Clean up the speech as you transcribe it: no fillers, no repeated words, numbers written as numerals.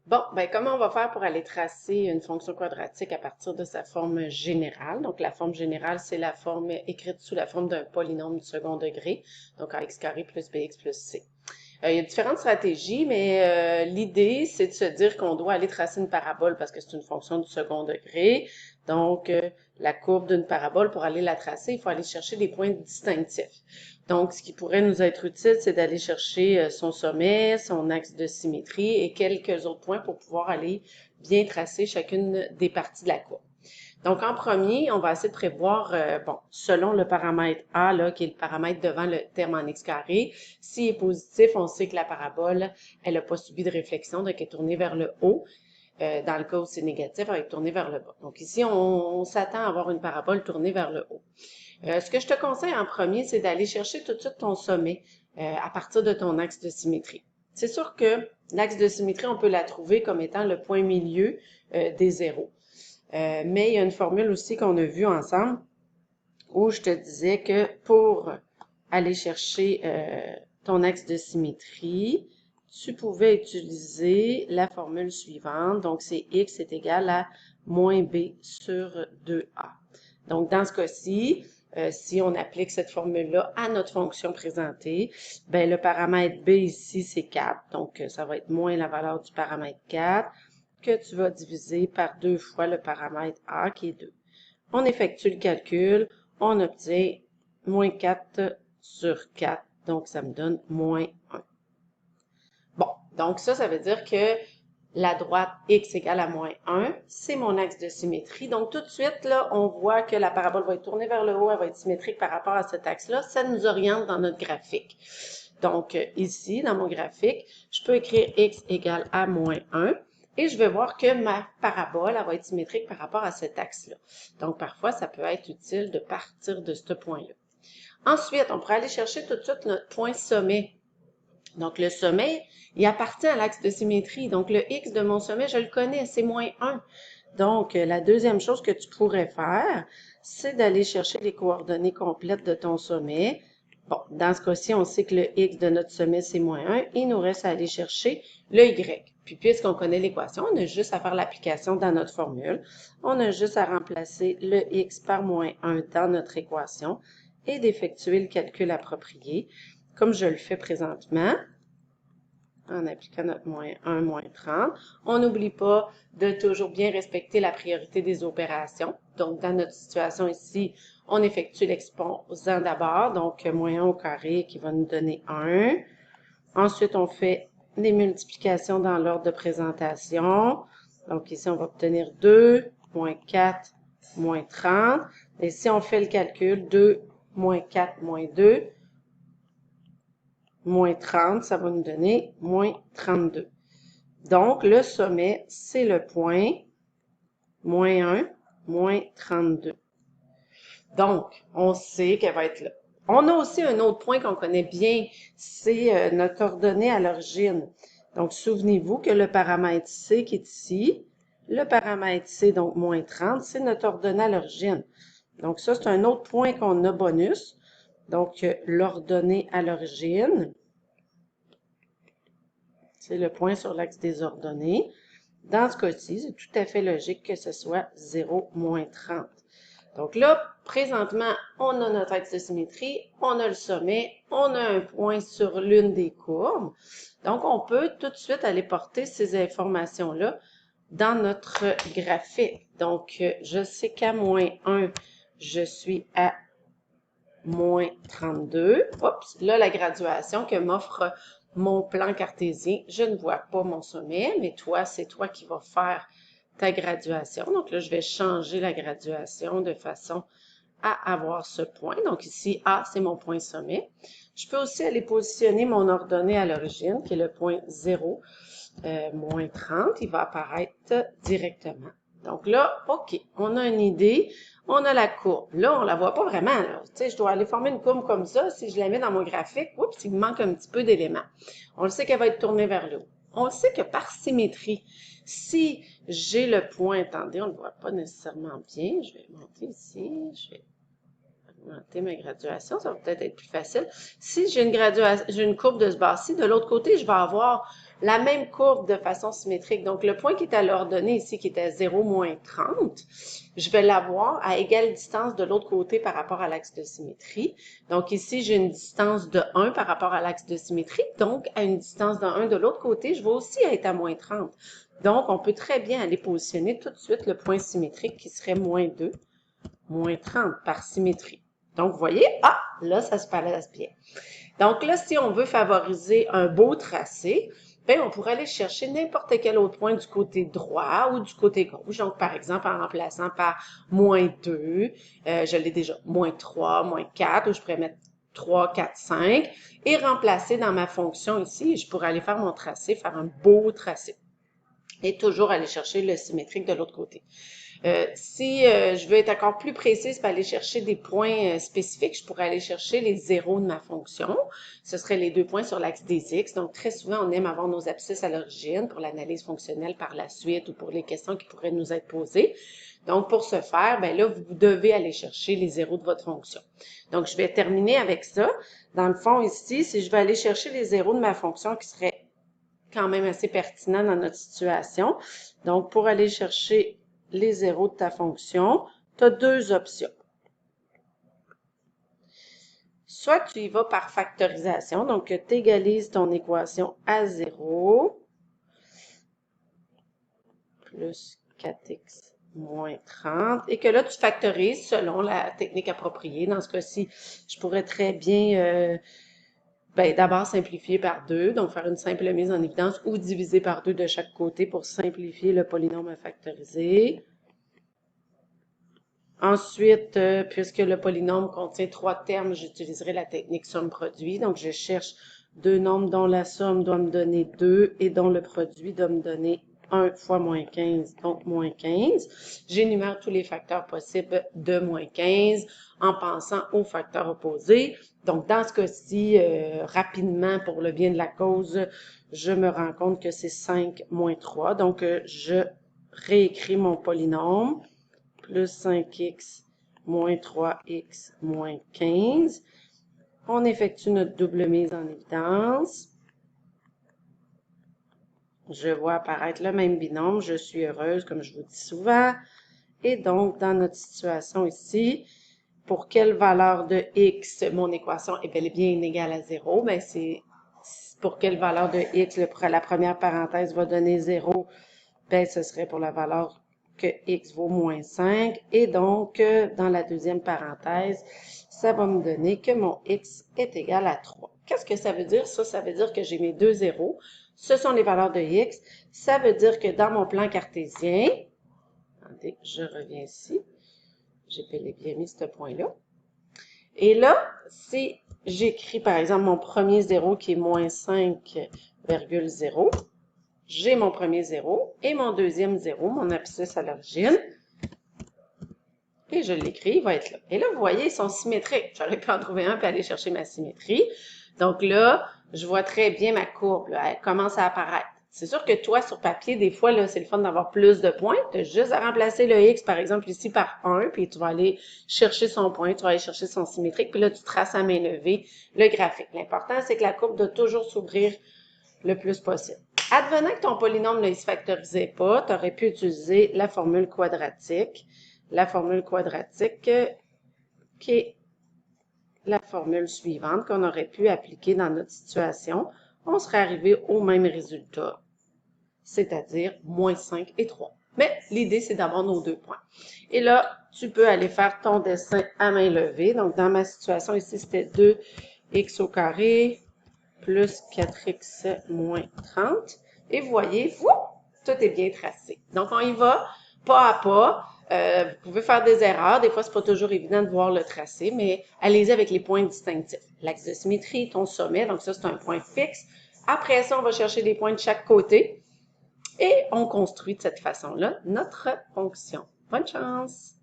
Bon, ben comment on va faire pour aller tracer une fonction quadratique à partir de sa forme générale? Donc, la forme générale, c'est la forme écrite sous la forme d'un polynôme du second degré, donc ax carré plus bx plus c. Il y a différentes stratégies, mais l'idée, c'est de se dire qu'on doit aller tracer une parabole parce que c'est une fonction du second degré. Donc, la courbe d'une parabole, pour aller la tracer, il faut aller chercher des points distinctifs. Donc, ce qui pourrait nous être utile, c'est d'aller chercher son sommet, son axe de symétrie et quelques autres points pour pouvoir aller bien tracer chacune des parties de la courbe. Donc, en premier, on va essayer de prévoir, bon, selon le paramètre A, là, qui est le paramètre devant le terme en x carré, s'il est positif, on sait que la parabole, elle n'a pas subi de réflexion, donc elle est tournée vers le haut. Dans le cas où c'est négatif, elle va être tournée vers le bas. Donc ici, on s'attend à avoir une parabole tournée vers le haut. Ce que je te conseille en premier, c'est d'aller chercher tout de suite ton sommet à partir de ton axe de symétrie. C'est sûr que l'axe de symétrie, on peut la trouver comme étant le point milieu des zéros. Mais il y a une formule aussi qu'on a vue ensemble où je te disais que pour aller chercher ton axe de symétrie, tu pouvais utiliser la formule suivante. Donc, c'est x est égal à moins b sur 2a. Donc, dans ce cas-ci, si on applique cette formule-là à notre fonction présentée, ben le paramètre b ici, c'est 4. Donc, ça va être moins la valeur du paramètre 4 que tu vas diviser par 2 fois le paramètre a qui est 2. On effectue le calcul, on obtient moins 4 sur 4, donc ça me donne moins 1. Bon, donc ça veut dire que la droite x égale à moins 1, c'est mon axe de symétrie. Donc tout de suite, là, on voit que la parabole va être tournée vers le haut, elle va être symétrique par rapport à cet axe-là. Ça nous oriente dans notre graphique. Donc ici, dans mon graphique, je peux écrire x égale à moins 1. Et je vais voir que ma parabole, elle va être symétrique par rapport à cet axe-là. Donc, parfois, ça peut être utile de partir de ce point-là. Ensuite, on pourrait aller chercher tout de suite notre point sommet. Donc, le sommet, il appartient à l'axe de symétrie. Donc, le x de mon sommet, je le connais, c'est moins 1. Donc, la deuxième chose que tu pourrais faire, c'est d'aller chercher les coordonnées complètes de ton sommet. Bon, dans ce cas-ci, on sait que le x de notre sommet, c'est moins 1. Il nous reste à aller chercher le y. Puis, puisqu'on connaît l'équation, on a juste à faire l'application dans notre formule. On a juste à remplacer le x par moins 1 dans notre équation et d'effectuer le calcul approprié, comme je le fais présentement, en appliquant notre moins 1, moins 30. On n'oublie pas de toujours bien respecter la priorité des opérations. Donc, dans notre situation ici, on effectue l'exposant d'abord, donc moins 1 au carré qui va nous donner 1. Ensuite, on fait les multiplications dans l'ordre de présentation. Donc, ici, on va obtenir 2, moins 4, moins 30. Et si on fait le calcul, 2, moins 4, moins 2, moins 30, ça va nous donner moins 32. Donc, le sommet, c'est le point moins 1, moins 32. Donc, on sait qu'elle va être là. On a aussi un autre point qu'on connaît bien, c'est notre ordonnée à l'origine. Donc, souvenez-vous que le paramètre C qui est ici, le paramètre C, donc moins 30, c'est notre ordonnée à l'origine. Donc, ça, c'est un autre point qu'on a bonus. Donc, l'ordonnée à l'origine, c'est le point sur l'axe des ordonnées. Dans ce cas-ci, c'est tout à fait logique que ce soit 0, moins 30. Donc là, présentement, on a notre axe de symétrie, on a le sommet, on a un point sur l'une des courbes. Donc, on peut tout de suite aller porter ces informations-là dans notre graphique. Donc, je sais qu'à moins 1, je suis à moins 32. Oups, là, la graduation que m'offre mon plan cartésien, je ne vois pas mon sommet, mais toi, c'est toi qui vas faire ta graduation. Donc là, je vais changer la graduation de façon à avoir ce point. Donc ici, A, c'est mon point sommet. Je peux aussi aller positionner mon ordonnée à l'origine, qui est le point 0, moins 30. Il va apparaître directement. Donc là, OK, on a une idée, on a la courbe. Là, on la voit pas vraiment. Tu sais, je dois aller former une courbe comme ça. Si je la mets dans mon graphique, oups, il me manque un petit peu d'éléments. On le sait qu'elle va être tournée vers le haut. On le sait que par symétrie, si j'ai le point, attendez, on ne le voit pas nécessairement bien. Je vais monter ici, je vais augmenter ma graduation, ça va peut-être être plus facile. Si j'ai une courbe de ce bas-ci, de l'autre côté, je vais avoir la même courbe de façon symétrique. Donc, le point qui est à l'ordonnée ici, qui est à 0, moins 30, je vais l'avoir à égale distance de l'autre côté par rapport à l'axe de symétrie. Donc, ici, j'ai une distance de 1 par rapport à l'axe de symétrie. Donc, à une distance de 1 de l'autre côté, je vais aussi être à moins 30. Donc, on peut très bien aller positionner tout de suite le point symétrique qui serait moins 2, moins 30 par symétrie. Donc, vous voyez, là, ça se place bien. Donc là, si on veut favoriser un beau tracé, bien, on pourrait aller chercher n'importe quel autre point du côté droit ou du côté gauche. Donc, par exemple, en remplaçant par moins 2, je l'ai déjà, moins 3, moins 4, ou je pourrais mettre 3, 4, 5, et remplacer dans ma fonction ici, je pourrais aller faire mon tracé, faire un beau tracé. Et toujours aller chercher le symétrique de l'autre côté. Si je veux être encore plus précise pour aller chercher des points spécifiques, je pourrais aller chercher les zéros de ma fonction. Ce seraient les 2 points sur l'axe des X. Donc, très souvent, on aime avoir nos abscisses à l'origine pour l'analyse fonctionnelle par la suite ou pour les questions qui pourraient nous être posées. Donc, pour ce faire, bien là, vous devez aller chercher les zéros de votre fonction. Donc, je vais terminer avec ça. Dans le fond, ici, si je vais aller chercher les zéros de ma fonction qui seraient quand même assez pertinents dans notre situation. Donc, pour aller chercher les zéros de ta fonction, tu as 2 options. Soit tu y vas par factorisation, donc tu égalises ton équation à 0 plus 4x moins 30 et que là, tu factorises selon la technique appropriée. Dans ce cas-ci, je pourrais très bien d'abord simplifier par 2, donc faire une simple mise en évidence ou diviser par 2 de chaque côté pour simplifier le polynôme à factoriser. Ensuite, puisque le polynôme contient 3 termes, j'utiliserai la technique somme-produit. Donc, je cherche 2 nombres dont la somme doit me donner 2 et dont le produit doit me donner 1 fois moins 15, donc moins 15. J'énumère tous les facteurs possibles de moins 15 en pensant aux facteurs opposés. Donc, dans ce cas-ci, rapidement, pour le bien de la cause, je me rends compte que c'est 5 moins 3. Donc, je réécris mon polynôme. Plus 5x moins 3x moins 15. On effectue notre double mise en évidence. Je vois apparaître le même binôme. Je suis heureuse, comme je vous dis souvent. Et donc, dans notre situation ici, pour quelle valeur de x mon équation est bel et bien inégale à 0? Bien, c'est pour quelle valeur de x la première parenthèse va donner 0? Bien, ce serait pour la valeur que x vaut moins 5. Et donc, dans la deuxième parenthèse, ça va me donner que mon x est égal à 3. Qu'est-ce que ça veut dire? Ça veut dire que j'ai mes 2 zéros. Ce sont les valeurs de x. Ça veut dire que dans mon plan cartésien, attendez, je reviens ici. J'ai bel et bien mis ce point-là. Et là, si j'écris par exemple mon premier zéro qui est moins 5,0, j'ai mon premier zéro et mon deuxième zéro, mon abscisse à l'origine. Et je l'écris, il va être là. Et là, vous voyez, ils sont symétriques. J'aurais pu en trouver un et aller chercher ma symétrie. Donc là, je vois très bien ma courbe. Là, elle commence à apparaître. C'est sûr que toi, sur papier, des fois, là, c'est le fun d'avoir plus de points. Tu as juste à remplacer le x, par exemple, ici par 1, puis tu vas aller chercher son point, tu vas aller chercher son symétrique, puis là, tu traces à main levée le graphique. L'important, c'est que la courbe doit toujours s'ouvrir le plus possible. Advenant que ton polynôme ne se factorisait pas, tu aurais pu utiliser la formule quadratique. La formule quadratique qui est la formule suivante qu'on aurait pu appliquer dans notre situation. On serait arrivé au même résultat, c'est-à-dire moins 5 et 3. Mais l'idée, c'est d'avoir nos 2 points. Et là, tu peux aller faire ton dessin à main levée. Donc, dans ma situation ici, c'était 2x au carré plus 4x moins 30. Et vous voyez, tout est bien tracé. Donc, on y va pas à pas. Vous pouvez faire des erreurs. Des fois, c'est pas toujours évident de voir le tracé, mais allez-y avec les points distinctifs. L'axe de symétrie, ton sommet, donc ça, c'est un point fixe. Après ça, on va chercher des points de chaque côté et on construit de cette façon-là notre fonction. Bonne chance!